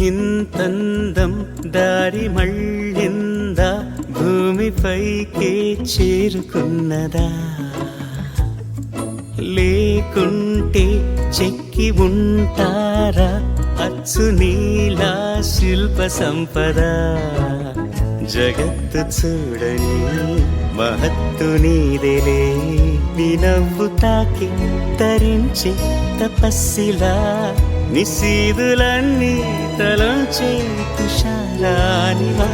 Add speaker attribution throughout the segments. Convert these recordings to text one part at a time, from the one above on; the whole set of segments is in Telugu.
Speaker 1: ఇంతందం దారి మళ్ళిందా భూమిపైకే చేరుకున్నదా లేకుంటే చెక్కి ఉంటారా అచ్చు నీలా శిల్ప సంపద జగత్తు చూడని మహత్తు నీదేలే నీ నవ్వు తాకి తరించి తపస్సిలా నిశీదులన్నీ తలంచే తుషారానివా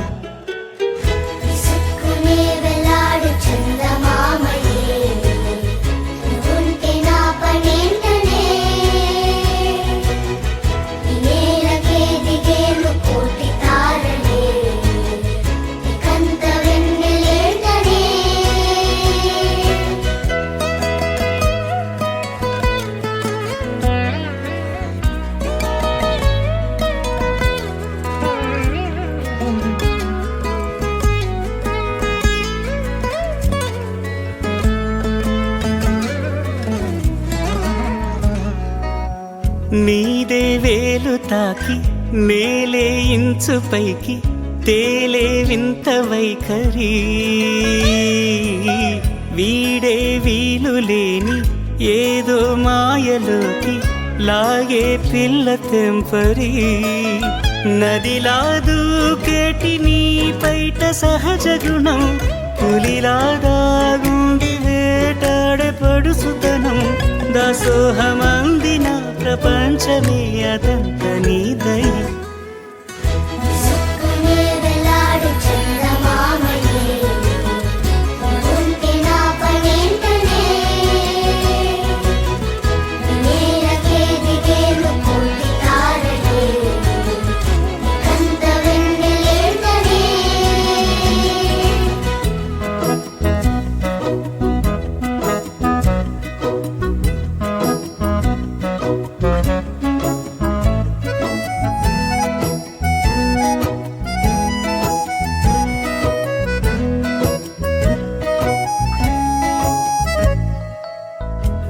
Speaker 1: నీదే వేలు తాకి నేలే ఇంచు పైకి తేలే వింత వైఖరి వీడే వీలు లేని ఏదో మాయలోకి లాగే పిల్ల తెంపరి నదిలా దూకేటి నీ పైట సహజ గుణం పులిలాగా గుండి వేటాడే పడుసుతనం దాసోహమందిన ప్రపంచమే అదంత నీదై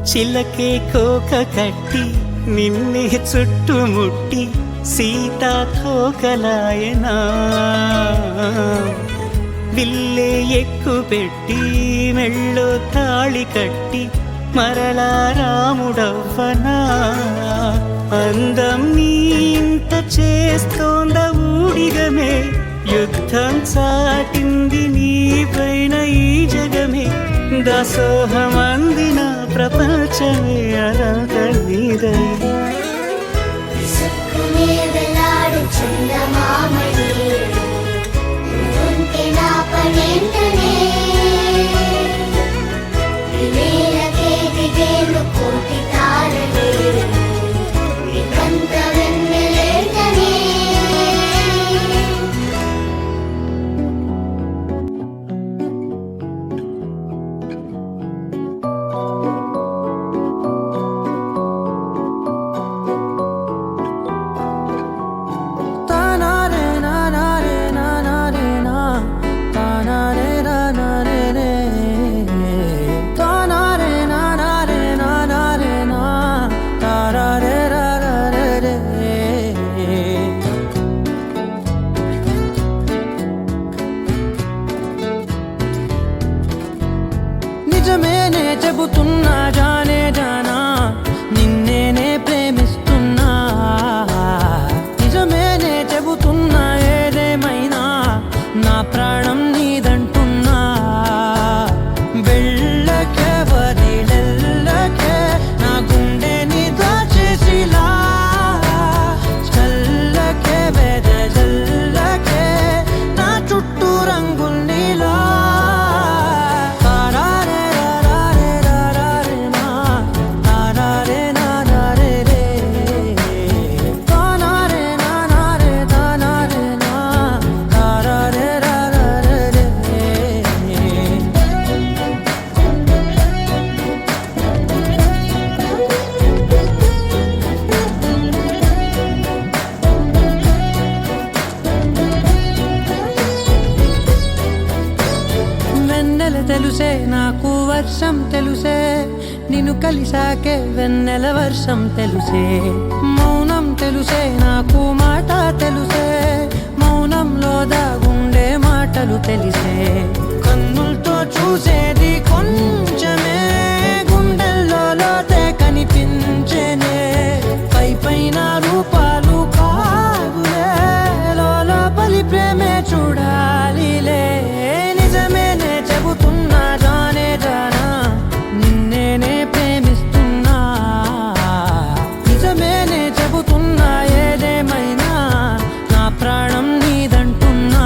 Speaker 1: చిలకే కోక కట్టి నిన్నే చుట్టుముట్టి సీతాకోకలాయనా విల్లే ఎక్కు పెట్టి మెళ్ళో తాళి కట్టి మరలా రాముడవ్వనా అందం నీ ఇంత చేస్తోంద ఊడిగమే యుద్ధం చాటింది నీ పైన ఈ జగమే దాసోహమందిన ప్రపంచమే అనంత నీదై
Speaker 2: నిజమేనే చెబుతున్నా జానే జానా నిన్నేనే ప్రేమిస్తున్నా నిజమేనే చెబుతున్నా ఏదేమైనా నా ప్రాణం నీదంటున్నా వెళ్ళకే వదిలెల్లకే నా గుండెని దాచేసిలా చల్లకే వెదజల్లకే నా చుట్టూ రంగుల్నిలా తెలుసే నాకు వర్షం తెలుసే నిన్ను కలిసాకే వెన్నెల వర్షం తెలుసే మౌనం తెలుసే నాకు మాట తెలుసే, మౌనంలో దాగుండే మాటలు తెలిసే, కన్నులతో చూసేది కొంచెమే, గుండెల్లో లోతే కనిపించేనే, పై పైన రూపాలు కాదులే, లోపలి ప్రేమే చూడాలిలే, నిజమేనే చెబుతున్నా జానే జానా, నిన్నేనే ప్రేమిస్తున్నా, నిజమేనే చెబుతున్నా ఏదేమైనా నా ప్రాణం నీదంటున్నా.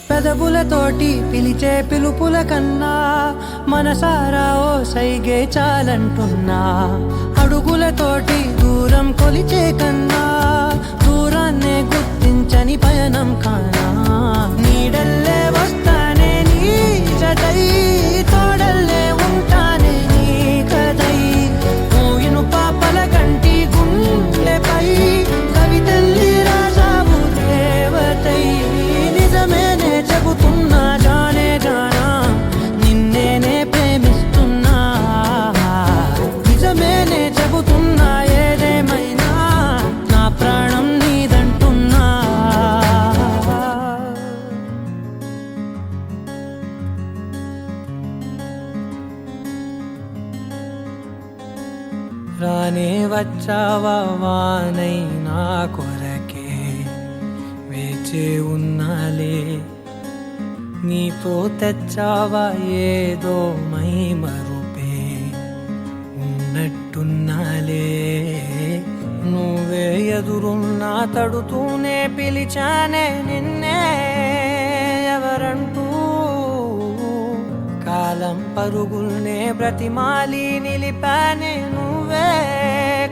Speaker 2: పెదవులతోటి పిలిచే పిలుపుల కన్నా మనసారా ఓ సైగే చాలంటున్నా, అడుగులతోటి దూరం కొలిచే కన్నా దూరాన్నే గుర్తించని పయనం కానా, నీడల్లే వస్తానే నీ జతై, తోడల్లే ఉంటానే నీ కదై, మూయిను పాపల కంటి గుండెపై కవితల్లి రాజావు దేవతై, నిజమేనే చెబుతున్నా జానే జానా, నిన్నేనే ప్రేమిస్తున్నా, నిజమేనే చెబుతున్నా ఏదేమైనా నా ప్రాణం నీదంటున్నా. రానే వచ్చావా వానై నా కొరకే, వేచే ఉన్నాలే, నీతో తెచ్చావా ఏదో మై మరుపే, ఉన్నట్టున్నాలే, నువ్వే ఎదురున్నా తడుతూనే పిలిచానే నిన్నే ఎవరంటూ, కాలం పరుగుల్నే బ్రతిమాలి నిలిపానే నువ్వే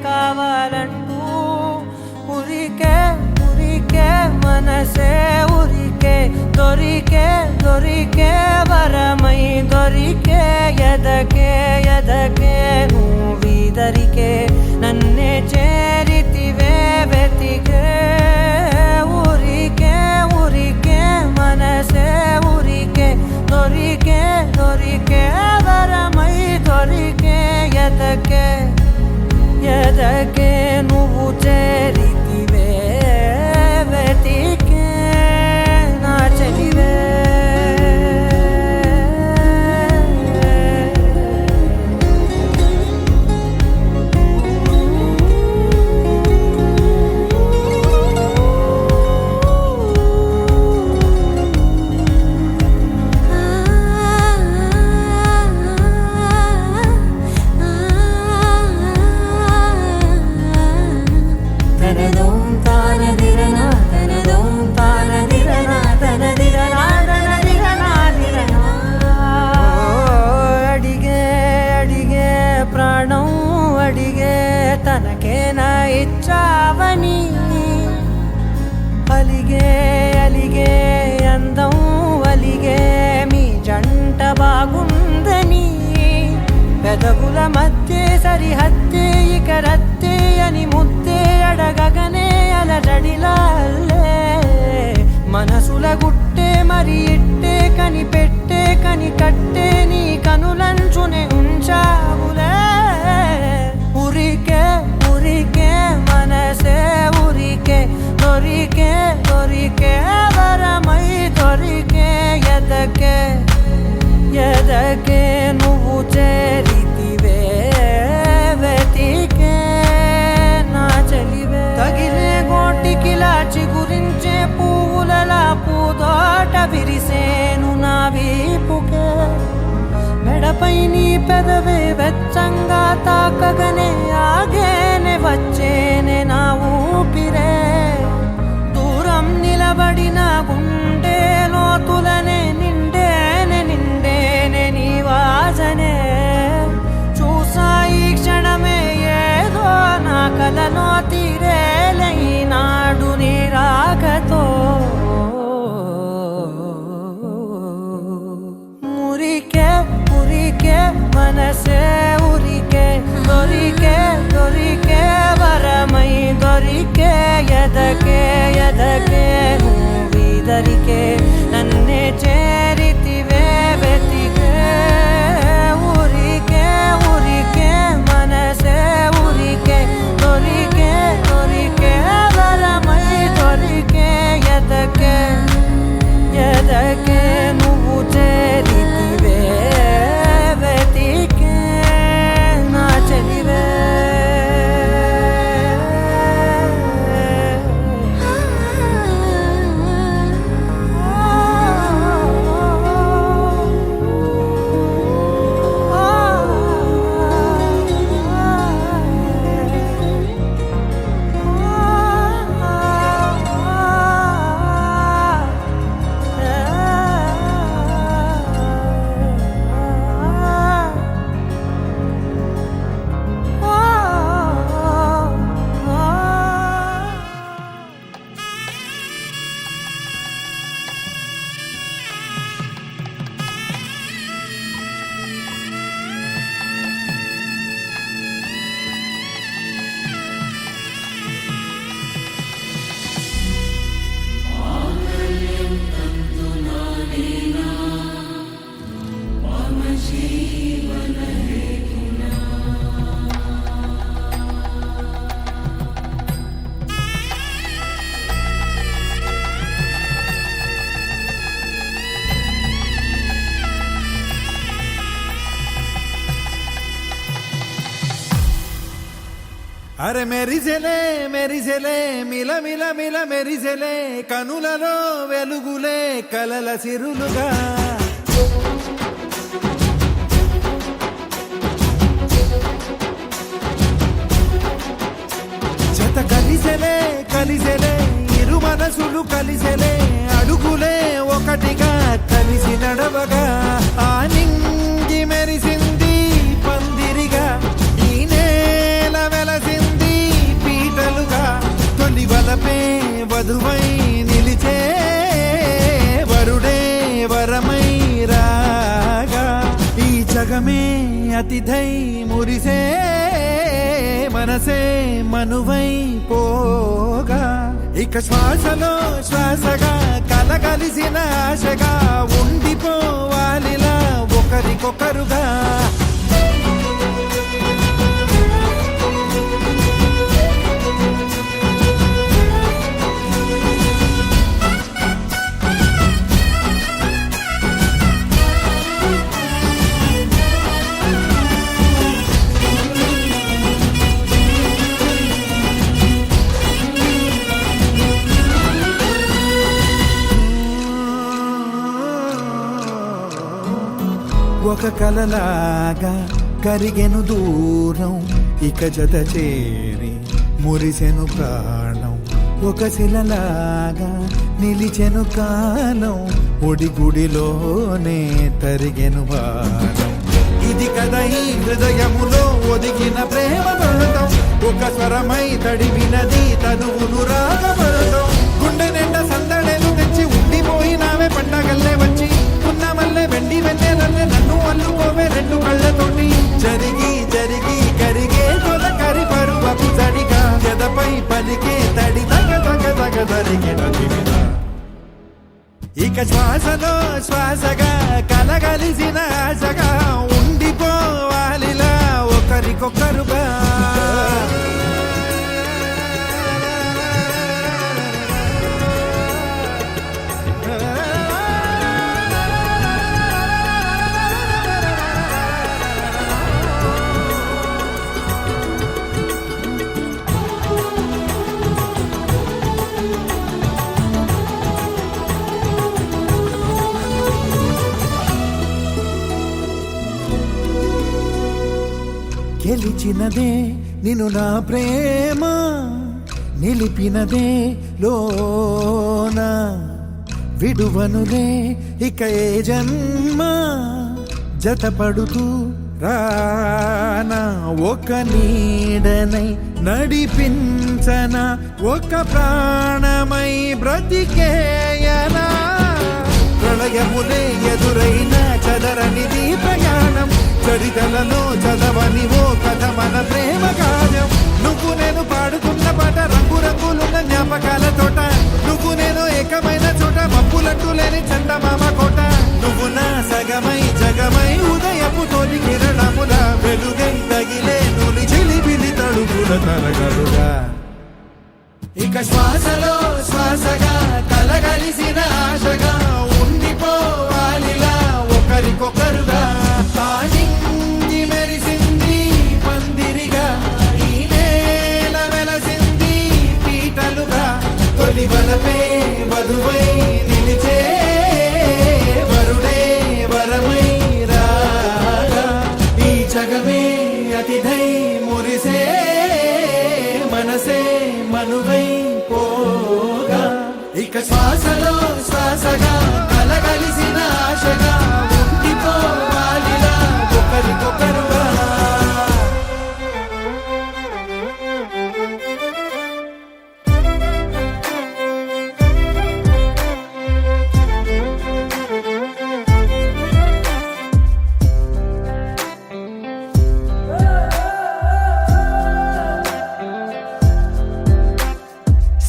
Speaker 2: కావాలంటూ, ఉరికే ఉరికే మనసే ఉరికే, దొరికే దొరికే వరమై దొరికే, ఎదకే ఎదకే నువ్విదరికే, నన్నే చేరితివే వెతికే, ఊరికే ఊరికే మనసే ఊరికే, దొరికే దొరికే వరమై దొరికే, ఎదకే ఎదకే నువ్వు చేరితివే వెతికే నా చెలివే. తనకేనా ఇచ్చావని అలిగే అలిగే అందం అలిగే మీ జంట బాగుందని, పెదవుల మధ్య సరిహద్దే ఇక రత్తే అని ముద్దే అడగగనే అలజడిలాల్లే, మనసుల గుట్టే మరి ఇట్టే కనిపెట్టే కని కట్టే నీ కనులంచునే ఉంచావులే, ఉరికే ఉరికే మనసే ఉరికే, దొరికే దొరికే వరమై దొరికే, ఎదకే ఎదకే నువ్వు చేరితివే వెతికే నా చెలివే, తగిలే గోటికిలా చిగురించే పువ్వులలా పూదోట విరిసేను నా వీపుకే, మెడపై నీ పెదవే వెచ్చంగా తాకగనే ఆగేనే వచ్చేనే నా ఊపిరే, దూరం నిలబడిన గుండె లోతులనే నిండేనే నిండేనే నీ వాసనే, చూసా ఈ క్షణమే ఏదో నా దరికే నన్నే చేరితివే వెతికే ఊరికే ఊరికే మనసే ఊరికే దొరికే దొరికే వరమై దొరికే ఎదకే ఎదకే నువ్వు చేరితివే వెతికే నా చెలివే
Speaker 3: అరే మెరిసెలే మెరిసెలే మిల మిల మిల మెరిసెలే కనులలో వెలుగులే కలల సిరులుగా జత కలిసెలే కలిసెలే ఇరు మనసులు కలిసెలే అడుగులే ఒకటిగా కలిసి నడవగా ఆ నింగి మెరిసింది పందిరిగా ఈ నేల వెలసింది పీటలుగా తొలి వలపే వధువై నిలిచే వరుడే వరమై రాగా ఈ జగమే అతిథై మురిసే మనసే మనువై పోగా ఇక శ్వాసలో శ్వాసగా కలగలిసిన ఆశగా ఉండిపోవాలిలా ఒకరికొకరుగా ఒక కలలాగా కరిగెను దూరం ఇక జత చేరి మురిసెను ప్రాణం ఒక శిలలాగా నిలిచెను కాలం ఒడిగుడిలోనే తరిగెను భారం ఇది కదా ఈ హృదయములో ఒదిగిన ప్రేమ పర్వతం ఒక స్వరమై తడివినది తనువును రాగపడతాం గుండె నిండా సందడేలు తెచ్చి ఉండిపోయినావే పండగల్లే వచ్చి ఉన్నమల్లే వెండి వెన్నెలల్లే నన్ను అల్లుకోవే రెండు కళ్ళతోటి జరిగి జరిగి కరిగే తొలకరి పరువపు జడిగా ఎదపై పలికే తడి తగ తగ తగ జరిగిన దివిన ఇక శ్వాసలో శ్వాసగా కలగలిసిన ఆశగా ఉండిపోవాలిలా ఒకరికొకరుగా గెలిచినదే నిన్ను నా ప్రేమ నిలిపినదే లోన విడువనులే ఇక ఏ జన్మ జతపడుతూ రానా ఒక నీడనై నడిపించన ఒక ప్రాణమై బ్రతికేయనా ప్రళయములే ఎదురైన చదరనిది ప్రయాణం చరితలలో చదవని ఓ కథ మన ప్రేమ కార్యం నువ్వు నేను పాడుతున్న పాట రంగు రంగులున్న జ్ఞాపకాల తోట నువ్వు నేను ఏకమైన చోట మబ్బు అంతులేని చందమామ కోట నువ్వు నా సగమై జగమై ఉదయపు తొలి కిరణముల వెలుగై తగిలే నులి చిలిపిలి తడుగుల తరగలుగా ఇక శ్వాసలో శ్వాసగా కలగలిసిన ఆశగా ఉండిపోవాలిలా ఒకరికొకరుగా ఆడింది మెరిసింది పందిరిగా ఈ నేల వెలసింది పీటలుగా తొలి వలపే వధువై నిలిచే వరుడే వరమై రాగా ఈ జగమే అతిథై మురిసే మనసే మనువై పోగా ఇక శ్వాసలో శ్వాసగా కలగలిసిన ఆశగా ఉండిపోవాలిలా ఒకరికొకరుగా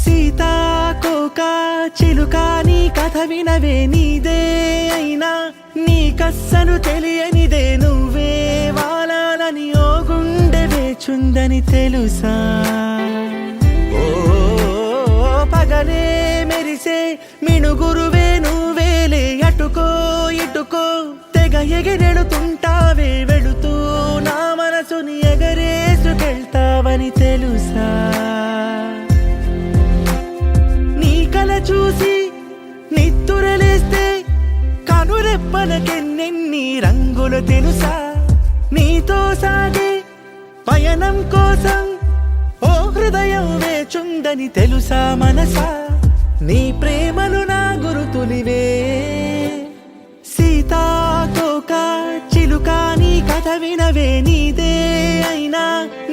Speaker 1: సీతాకోక చిలుక నీ కథ వినవే నీదే అయినా నీ కస్సను తెలియనిదే నువ్వే వాలాలని ఓ గుండె వేచుందని తెలుసా ఓ పగలే మెరిసే మినుగురువే నువ్వేలే అటుకో ఇటుకో తెగ ఎగిరెడుతుంటావే వెళుతూ నా మనసుని ఎగరేసుకెళ్తావని తెలుసా చూసి నిత్తురలేస్తే కనురెప్పలకెన్నెన్ని రంగులు తెలుసా నీతో సాగే పయనం కోసం ఓ హృదయం వేచుందని తెలుసా మనసా నీ ప్రేమలు నా గురుతులివే సీతాకోక చిలుక నీ కథ వినవే నీదే అయినా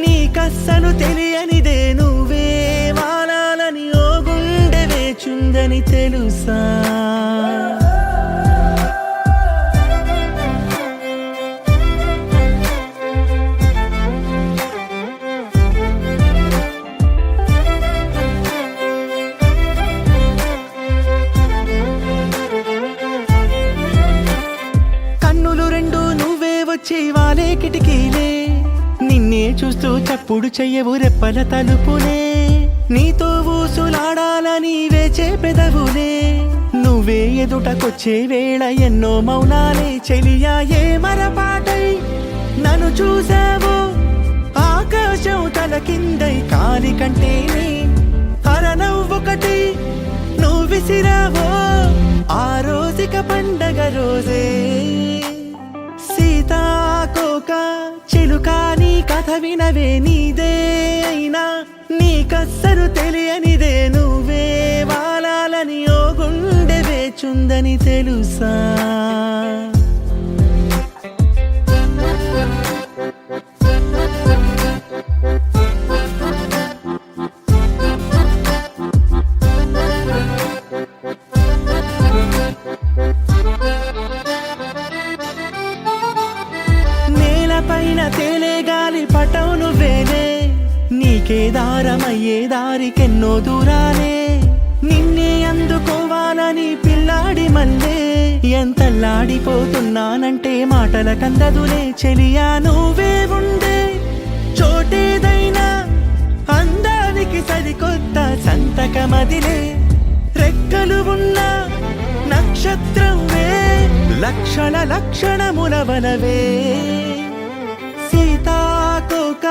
Speaker 1: నీ కస్సను తెలియనిదే నువ్వే వాలాలని ఓ గుండె వేచుందని తెలుసా కన్నులు రెండు నువ్వే వచ్చి వాలే కిటికీలే నిన్నే చూస్తూ చప్పుడు చెయ్యవు రెప్పల తలుపులే నీతో ఊసులాడాలని వేచే పెదవులే నువ్వే ఎదుటకొచ్చే వేళ ఎన్నో మౌనాలే చెలియా ఏ మరపాటై నన్ను చూసావో ఆకాశం తల కిందై కాలి కంటేనే అరనవ్వొకటి నువ్వు విసిరావో ఆ రోజుక పండగ రోజే సీతాకోక చిలుక నీ కథ వినవే నీదే అయినా నీ కస్సరు తెలియనిదే నువ్వే వాలాలని ఓ గుండె వేచుందని తెలుసా నేలపైన తేలే గాలి పటం నువ్వేనే నీకే దారమయ్యే దారికెన్నో దూరాలే నిన్నే అందుకోవాలని పిల్లాడి మల్లే ఎంతల్లాడిపోతున్నానంటే మాటల కందదులే చెలియా నువ్వే ఉండే చోటేదైనా అందానికి సరికొత్త సంతకమదిలే రెక్కలు ఉన్న నక్షత్రమే లక్షణ లక్షణముల వనవే సీతాకోక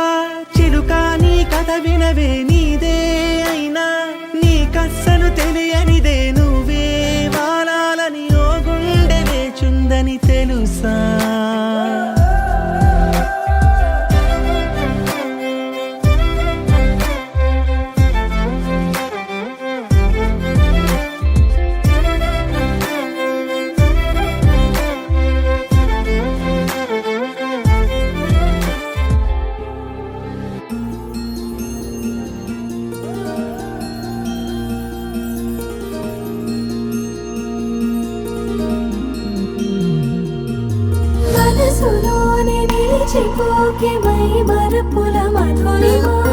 Speaker 1: చిలుక నీ కథ వినవే నీదే అయినా నీ కస్సను తెలియనిదే నువ్వే వాలాలని ఓ గుండె వేచుందని తెలుసా
Speaker 4: మనసులోనే నిలిచిపోకే మై మరపుల మధురిమా